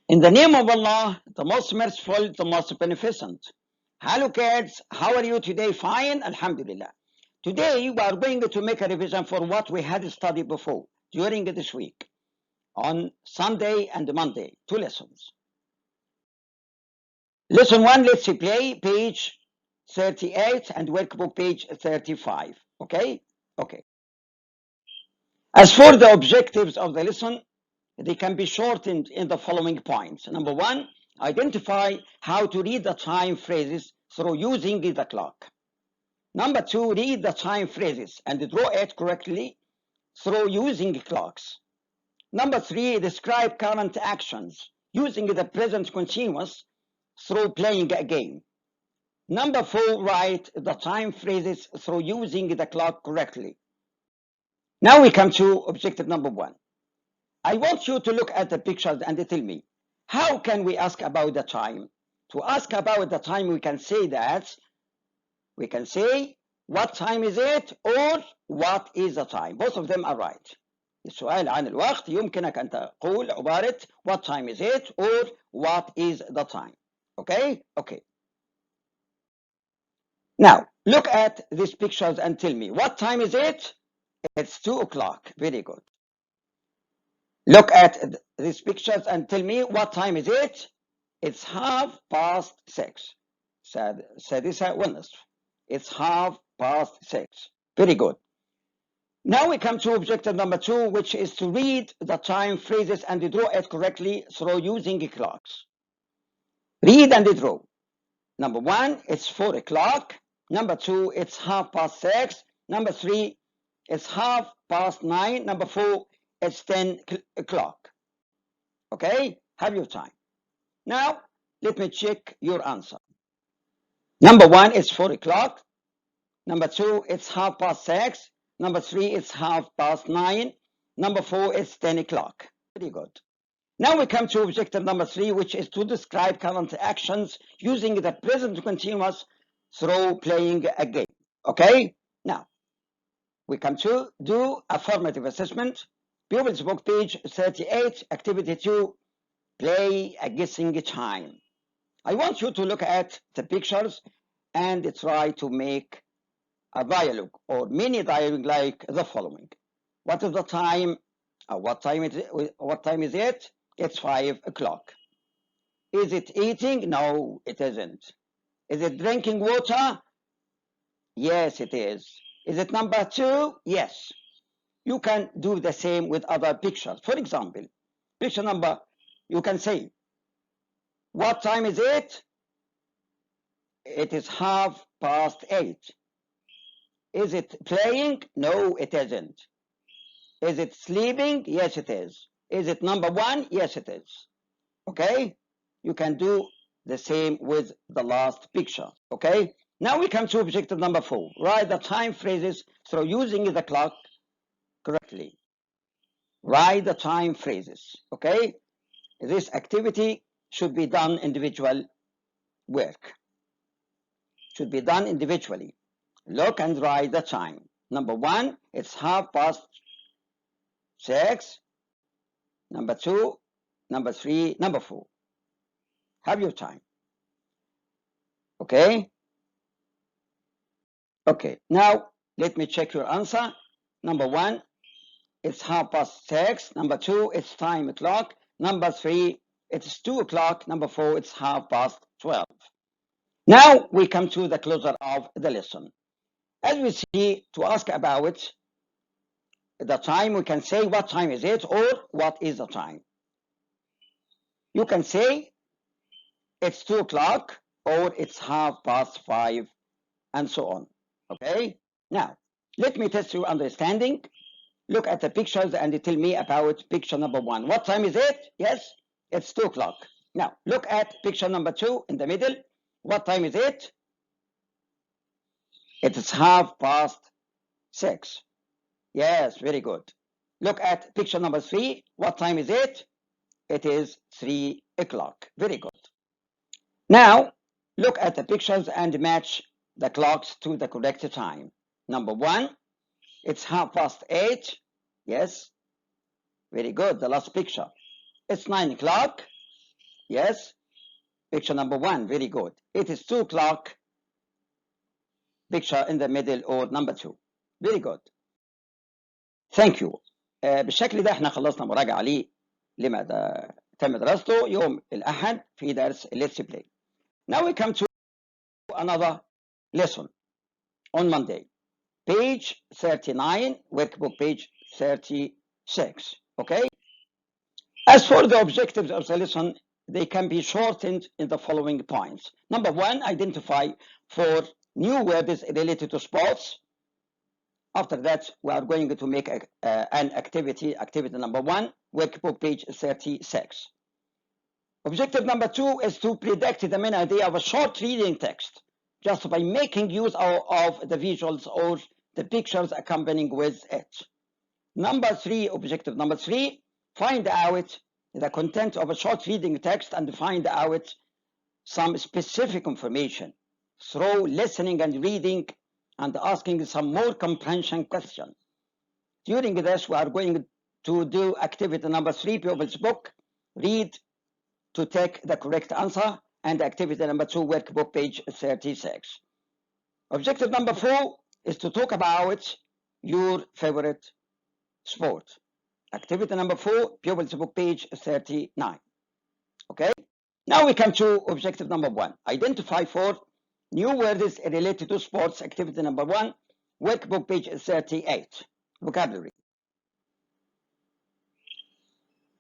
In the name of Allah, the most merciful, the most beneficent. Hello kids, how are you today? Fine, Alhamdulillah. Today we are going to make a revision for what we had studied before during this week on Sunday and Monday, 2 lessons. Lesson 1, let's play page 38 and workbook page 35. Okay? Okay. As for the objectives of the lesson, they can be shortened in the following points. Number 1, identify how to read the time phrases through using the clock. Number 2, read the time phrases and draw it correctly through using clocks. Number 3, describe current actions using the present continuous through playing a game. Number 4, write the time phrases through using the clock correctly. Now we come to objective number 1. I want you to look at the pictures and tell me, how can we ask about the time? To ask about the time, we can say what time is it or what is the time. Both of them are right. السؤال عن الوقت يمكنك أن تقول عبارة what time is it or what is the time. Okay? Okay. Now, look at these pictures and tell me, what time is it? It's 2 o'clock. Very good. Look at these pictures and tell me, what time is it? It's 6:30. سادسة والنصف. It's 6:30. Very good. Now we come to objective number 2, which is to read the time phrases and draw it correctly through using clocks. Read and draw. Number 1, it's 4 o'clock. Number 2, it's 6:30. Number 3, it's 9:30. Number 4, it's 10 o'clock. Okay, have your time. Now, let me check your answer. Number 1 is 4 o'clock. Number 2, it's 6:30. Number 3, it's 9:30. Number 4, it's 10 o'clock. Very good. Now we come to objective number 3, which is to describe current actions using the present continuous through playing a game. Okay, now we come to do a formative assessment. Pupils book page 38, activity 2, play a guessing time. I want you to look at the pictures and try to make a dialogue or mini dialogue like the following. What is the time? What time is it? It's 5 o'clock. Is it eating? No, it isn't. Is it drinking water? Yes, it is. Is it number 2? Yes. You can do the same with other pictures. For example, picture number, you can say, what time is it? It is 8:30. Is it playing? No, it isn't. Is it sleeping? Yes, it is. Is it number 1? Yes, it is. Okay? You can do the same with the last picture. Okay? Now we come to objective number 4. Write the time phrases through using the clock correctly. Write the time phrases. Okay? This activity should be done individual work. Should be done individually. Look and write the time. Number 1, it's 6:30. Number 2, number 3, number 4. Have your time. Okay? Okay. Now, let me check your answer. Number 1, it's 6:30. Number 2, it's time o'clock. Number 3, it's 2 o'clock. Number 4, it's 12:30. Now, we come to the closer of the lesson. As we see, to ask about the time, we can say what time is it or what is the time. You can say it's 2 o'clock or it's 5:30 and so on. Okay? Now, let me test your understanding. Look at the pictures and tell me about picture number 1. What time is it? Yes, it's 2 o'clock. Now, look at picture number 2 in the middle. What time is it? It is 6:30. Yes, very good. Look at picture number 3. What time is it? It is 3 o'clock. Very good. Now, look at the pictures and match the clocks to the correct time. Number 1, it's 8:30. Yes. Very good. The last picture. It's 9 o'clock. Yes. Picture number 1. Very good. It is 2 o'clock. Picture in the middle or number 2. Very good. Thank you. بالشكل ده احنا خلصنا مراجعة ليه لماذا تم دراسته يوم الأحد في درس Let's Play. Now we come to another lesson on Monday. Page 39, workbook page 36. Okay? As for the objectives of the lesson, they can be shortened in the following points. Number 1, identify 4 new words related to sports. After that, we are going to make an activity number 1, workbook page 36. Objective number 2 is to predict the main idea of a short reading text, just by making use of the visuals or the pictures accompanying with it. Objective number 3, find out the content of a short reading text and find out some specific information through listening and reading and asking some more comprehension questions. During this, we are going to do activity number 3, Pupil's book, read to take the correct answer, and activity number 2, workbook page 36. Objective number 4 is to talk about your favorite sport. Activity number 4, Pupil's book page 39. Okay? Now we come to objective number 1. Identify 4 new words related to sports. Activity number 1, workbook page 38. Vocabulary.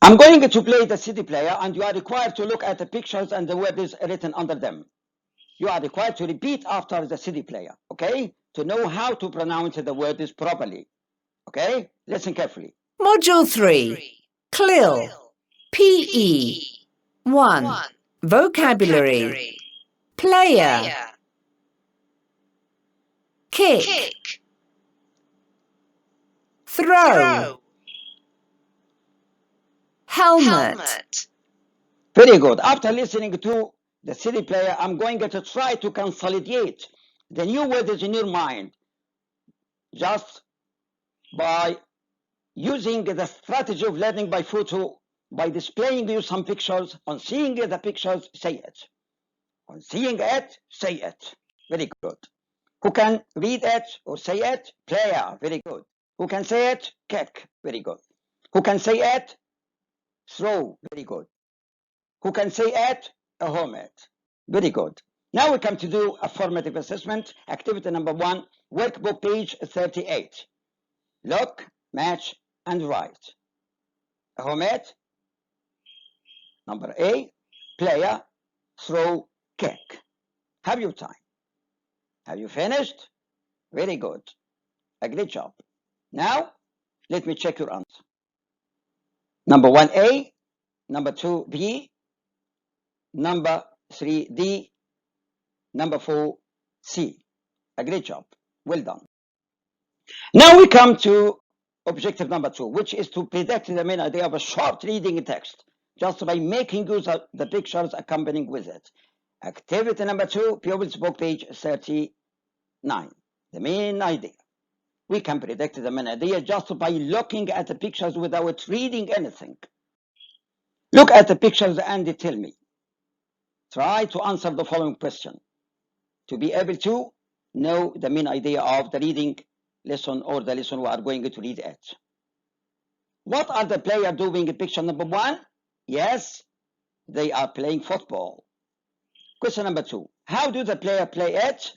I'm going to play the CD player, and you are required to look at the pictures and the words written under them. You are required to repeat after the CD player, okay? To know how to pronounce the words properly. Okay? Listen carefully. Module 3. CLIL. PE. 1. Vocabulary. Player. Kick. Throw. Helmet. Very good. After listening to the CD player, I'm going to try to consolidate the new words in your mind just by using the strategy of learning by photo, by displaying you some pictures. On seeing the pictures, say it. On seeing it, say it. Very good. Who can read it or say it? Player. Very good. Who can say it? Kick. Very good. Who can say it? Throw. Very good. Who can say it? A helmet. Very good. Now we come to do a formative assessment. Activity number 1, workbook page 38. Look, match, and write. A helmet. Number A, player, throw, kick. Have your time. Have you finished? Very good. A great job. Now, let me check your answer. Number 1A, number 2B, number 3D, number 4C. A great job. Well done. Now we come to objective number 2, which is to predict the main idea of a short reading text, just by making use of the pictures accompanying with it. Activity number 2, Pupil's book page 39. The main idea. We can predict the main idea just by looking at the pictures without reading anything. Look at the pictures and tell me. Try to answer the following question to be able to know the main idea of the reading lesson or the lesson we are going to read it. What are the players doing in picture number 1? Yes, they are playing football. Question number 2. How do the player play it?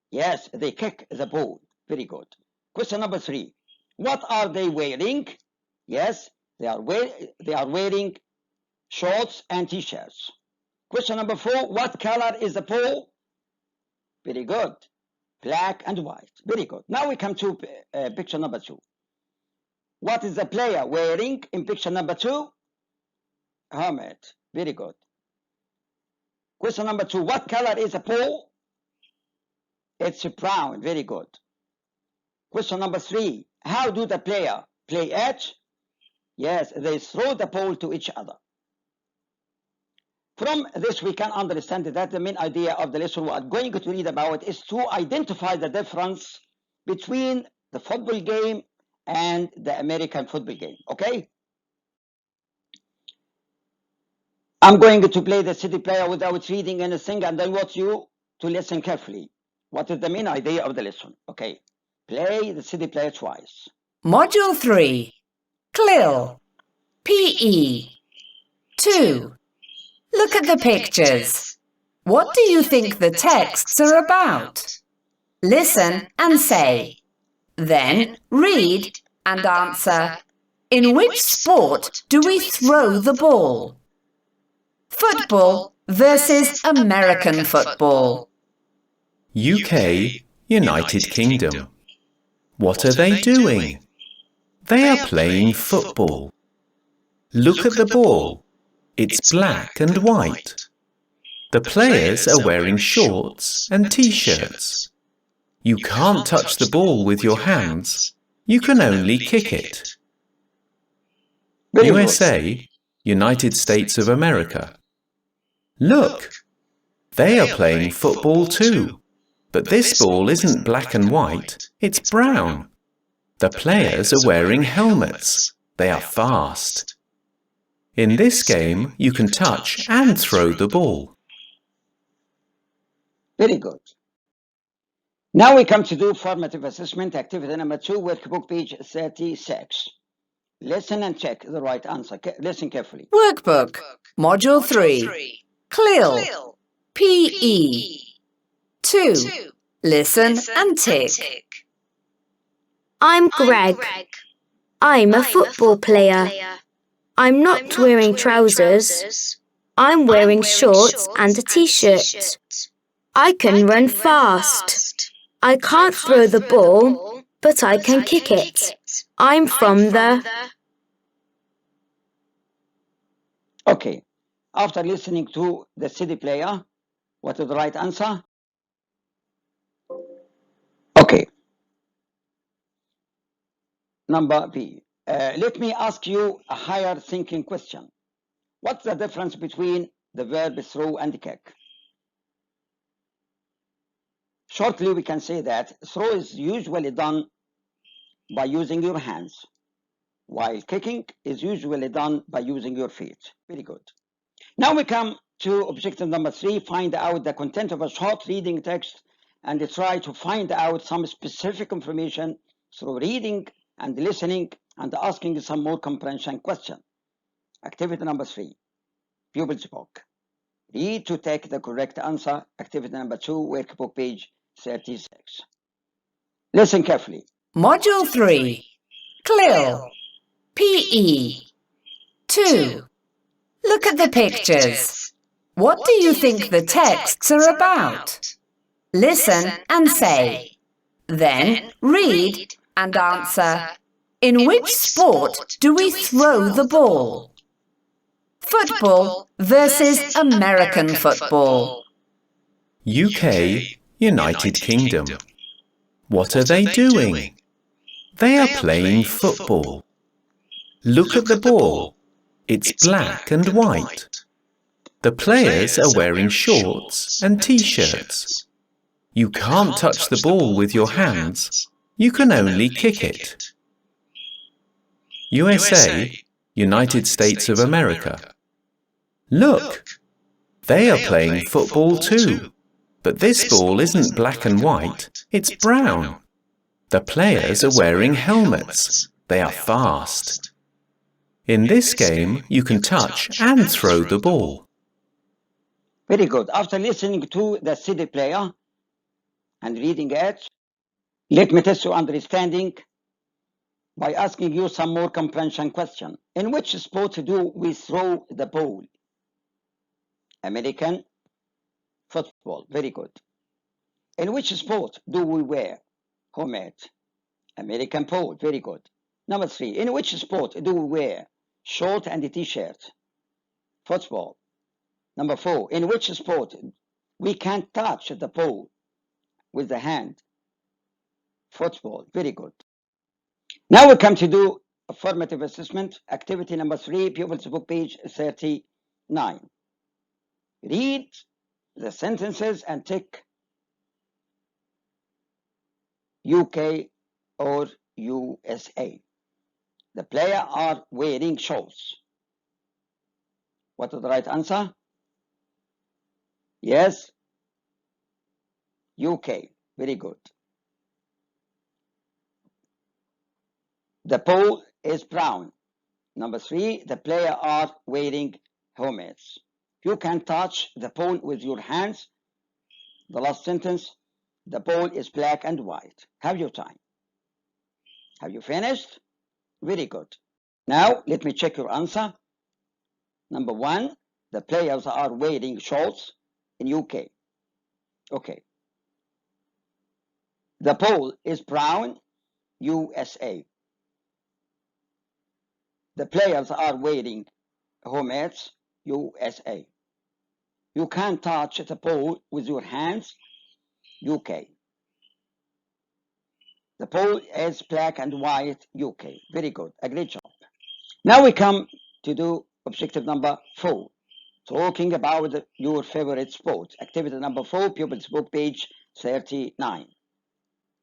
Yes, they kick the ball. Very good. Question number 3. What are they wearing? Yes, they are wearing shorts and t-shirts. Question number 4. What color is the ball? Very good. Black and white. Very good. Now we come to picture number 2. What is the player wearing in picture number 2? Helmet. Very good. Question number 2. What color is the ball? It's brown. Very good. Question number 3. How do the player play it? Yes, they throw the ball to each other. From this, we can understand that the main idea of the lesson we are going to read about is to identify the difference between the football game and the American football game. Okay? I'm going to play the CD player without reading anything, and I want you to listen carefully. What is the main idea of the lesson? Okay, play the CD player twice. Module 3. CLIL. PE. 2. Look at the pictures. What do you think the texts are about? Listen and say. Then read and answer. In which sport do we throw the ball? Football versus American football. UK, United Kingdom. What are they doing? They are playing football. Look at the ball. It's black and white. The players are wearing shorts and t-shirts. You can't touch the ball with your hands. You can only kick it. USA, United States of America. Look, they are playing football too. But this ball isn't black and white, it's brown. The players are wearing helmets. They are fast. In this game, you can touch and throw the ball. Very good. Now we come to do formative assessment, activity number 2, workbook page 36. Listen and check the right answer. Listen carefully. Workbook. Module 3. CLIL. PE. 2. Listen and tick. I'm Greg. I'm a football player. I'm not wearing trousers. I'm wearing shorts and a t-shirt. I can run fast. I can't throw the ball, but I can kick it. I'm from the... Okay. After listening to the CD player, what is the right answer? Okay. Number B. Let me ask you a higher thinking question. What's the difference between the verb throw and kick? Shortly, we can say that throw is usually done by using your hands, while kicking is usually done by using your feet. Very good. Now we come to objective number 3, find out the content of a short reading text and try to find out some specific information through reading and listening and asking some more comprehension question. Activity number 3, pupils book. Read to take the correct answer. Activity number 2, workbook page 36. Listen carefully. Module 3. CLIL. PE. 2. Look at the pictures. What do you think the texts are about? Listen and say. Then read and answer. In which sport do we throw the ball? Football versus American football. UK, United Kingdom. What are they doing? They are playing football. Look at the ball. It's black and white. The players are wearing shorts and t-shirts. You can't touch the ball with your hands. You can only kick it. USA, United States of America. Look, they are playing football too. But this ball isn't black and white, it's brown. The players are wearing helmets. They are fast. In this game, you can touch and throw the ball. Very good. After listening to the CD player and reading it, let me test your understanding by asking you some more comprehension question. In which sport do we throw the ball? American football. Very good. In which sport do we wear helmet? American pole. Very good. Number 3. In which sport do we wear short and a t-shirt? Football. Number 4. In which sport we can't touch the ball with the hand? Football. Very good. Now we come to do a formative assessment. Activity number 3, pupils book page 39. Read the sentences and tick UK or USA. The players are wearing shorts, What is the right answer? Yes. UK. Very good. The ball is brown. Number 3, the player are wearing helmets. You can touch the ball with your hands. The last sentence, the ball is black and white. Have your time. Have you finished? Very good. Now, let me check your answer. Number 1, the players are wearing shorts in UK. Okay. The ball is brown, USA. The players are wearing helmets, USA. You can touch the ball with your hands, UK. The ball is black and white, UK. Very good. A great job. Now we come to do objective number 4. Talking about your favorite sport. Activity number 4, pupils book page 39.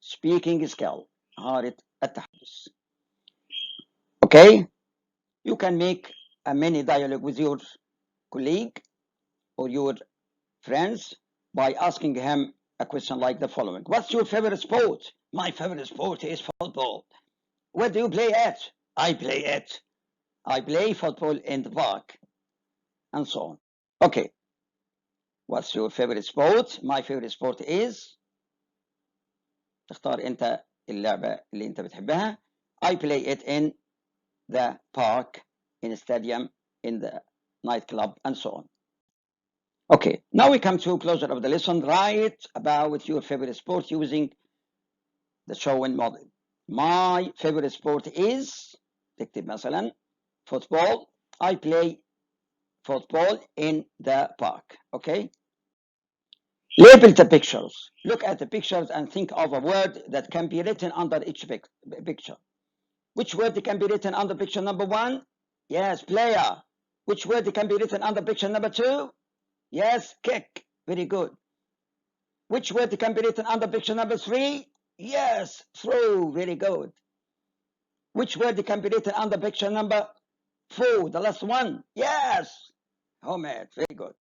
Speaking skill. مهارة التحدث. Okay? You can make a mini dialogue with your colleague or your friends by asking him a question like the following. What's your favorite sport? My favorite sport is football. Where do you play at? I play at. I play football in the park. And so on. Okay. What's your favorite sport? My favorite sport is. تختار انت اللعبة اللي انت بتحبها. I play it in the park, in the stadium, in the nightclub, and so on. Okay, now we come to closure of the lesson. Write about your favorite sport using the shown model. My favorite sport is تكتب مثلا football. I play football in the park. Okay. Label the pictures. Look at the pictures and think of a word that can be written under each picture. Which word can be written under picture number 1? Yes, player. Which word can be written under picture number 2? Yes, kick. Very good. Which word can be written under picture number 3? Yes, throw. Very good. Which word can be written under picture number 4? The last one. Yes, homemade. Very good.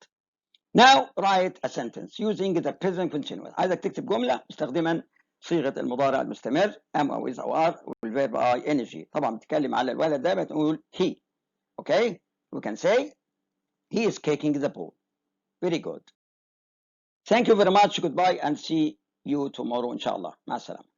Now write a sentence using the present continuous. عايزك تكتب جملة مستخدما صيغة المضارع المستمر am أو is أو are والverb ing. طبعا بتتكلم على الولد ده بتقول he. Okay? We can say he is kicking the ball. Very good. Thank you very much. Goodbye and see you tomorrow إن شاء الله. مع السلامة.